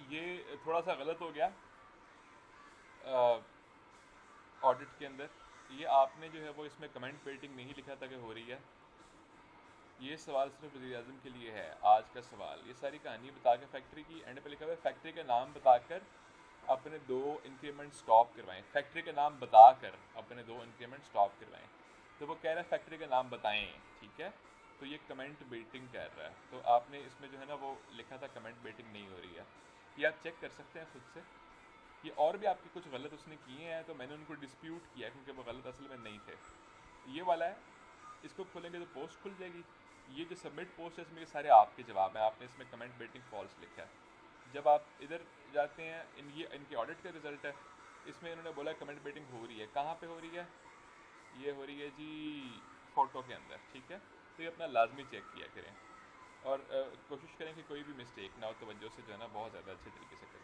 ये थोड़ा सा गलत हो गया ऑडिट के अंदर। ये आपने जो है वो इसमें कमेंट पेटिंग नहीं लिखा था कि हो रही है। ये सवाल सिर्फ वज़ीर आज़म के लिए है आज का सवाल। ये सारी कहानी बता के फैक्ट्री की एंड पे लिखा हुआ है फैक्ट्री का नाम बताकर अपने 2 इंक्रीमेंट स्टॉप करवाएं। फैक्ट्री का नाम बताकर अपने 2 इंक्रीमेंट स्टॉप करवाएं। तो वो कह रहा है फैक्ट्री का नाम बताएं, ठीक है। तो ये कमेंट बेटिंग कर रहा है। तो आपने इसमें जो है ना वो लिखा था कमेंट बेटिंग नहीं हो रही है। ये आप चेक कर सकते हैं खुद से। ये और भी आपके कुछ गलत उसने किए हैं तो मैंने उनको डिस्प्यूट किया क्योंकि वो गलत असल में नहीं थे। ये वाला है, इसको खोलेंगे तो पोस्ट खुल जाएगी। ये जो सबमिट पोस्ट है इसमें ये सारे आपके जवाब हैं। आपने इसमें कमेंट बेटिंग फॉल्स लिखा है। जब आप इधर जाते हैं ये इनके ऑडिट का रिजल्ट है। इसमें इन्होंने बोला कमेंट बेटिंग हो रही है। कहाँ पे हो रही है? ये हो रही है जी फ़ोटो के अंदर, ठीक है। तो ये अपना लाजमी चेक किया करें और कोशिश करें कि कोई भी मिस्टेक ना हो, तवज्जो से जो है ना बहुत ज़्यादा अच्छे तरीके से करें।